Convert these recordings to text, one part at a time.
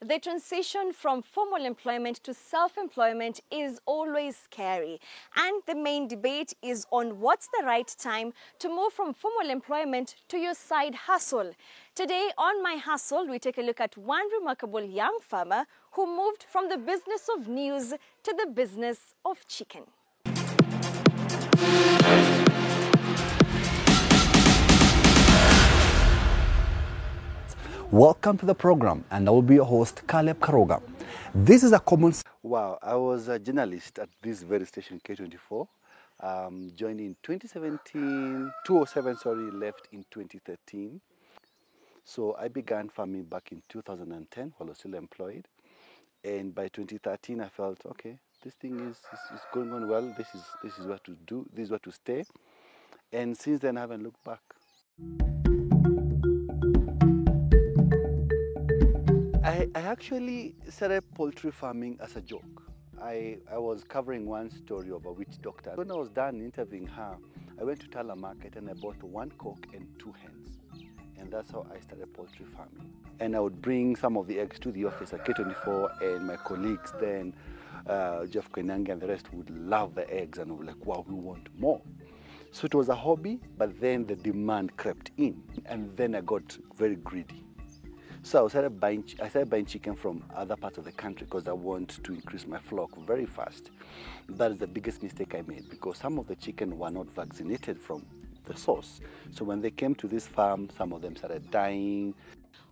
The transition from formal employment to self-employment is always scary, and the main debate is on what's the right time to move from formal employment to your side hustle. Today on My Hustle, we take a look at one remarkable young farmer who moved from the business of news to the business of chicken. Welcome to the program, and I will be your host, Caleb Karoga. This is a common... Wow, I was a journalist at this very station, K24. Joined in 2007, left in 2013. So I began farming back in 2010 while I was still employed. And by 2013, I felt, okay, this thing is going on well. This is what to do. This is what to stay. And since then, I haven't looked back. I actually started poultry farming as a joke. I was covering one story of a witch doctor. When I was done interviewing her, I went to Tala Market and I bought one cock and 2 hens. And that's how I started poultry farming. And I would bring some of the eggs to the office at K24, and my colleagues then, Jeff Koinange and the rest, would love the eggs and were like, wow, we want more. So it was a hobby, but then the demand crept in. And then I got very greedy. So I started buying chicken from other parts of the country because I want to increase my flock very fast. That is the biggest mistake I made, because some of the chicken were not vaccinated from the source. So when they came to this farm, some of them started dying.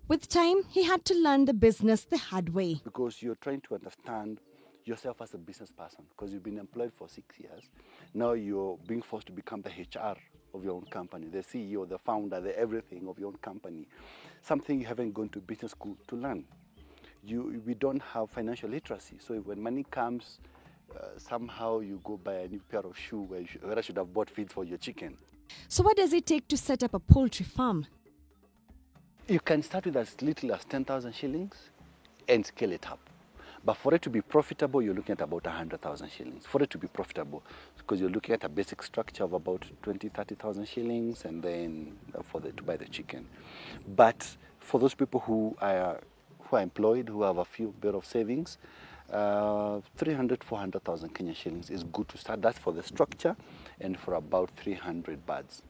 With time, he had to learn the business the hard way. Because you're trying to understand yourself as a business person, because you've been employed for 6 years. Now you're being forced to become the HR of your own company, the CEO, the founder, the everything of your own company. Something you haven't gone to business school to learn. We don't have financial literacy. So when money comes, somehow you go buy a new pair of shoes where I should have bought feed for your chicken. So what does it take to set up a poultry farm? You can start with as little as 10,000 shillings and scale it up. But for it to be profitable, you're looking at about 100,000 shillings. For it to be profitable, because you're looking at a basic structure of about 30,000 shillings, and then to buy the chicken. But for those people who are employed, who have a few bit of savings, 400,000 Kenyan shillings is good to start. That's for the structure, and for about 300 birds.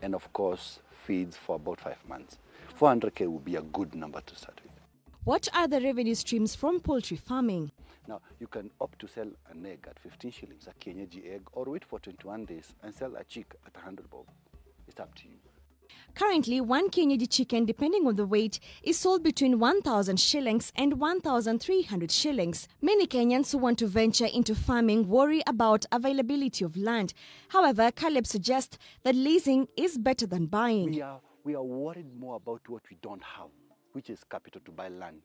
And of course, feeds for about 5 months. 400K would be a good number to start with. What are the revenue streams from poultry farming? Now, you can opt to sell an egg at 15 shillings, a Kienyeji egg, or wait for 21 days and sell a chick at 100 bob. It's up to you. Currently, one Kienyeji chicken, depending on the weight, is sold between 1,000 shillings and 1,300 shillings. Many Kenyans who want to venture into farming worry about availability of land. However, Caleb suggests that leasing is better than buying. We are worried more about what we don't have, which is capital to buy land.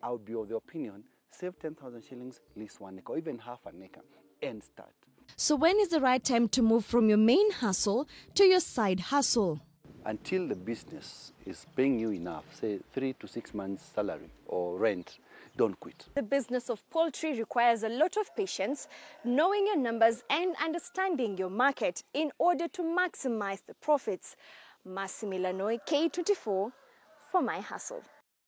I would be of the opinion, save 10,000 shillings, lease 1 acre, or even half an acre, and start. So when is the right time to move from your main hustle to your side hustle? Until the business is paying you enough, say 3 to 6 months salary or rent, don't quit. The business of poultry requires a lot of patience, knowing your numbers and understanding your market in order to maximize the profits. Massimila Noi, K24, for My Hustle.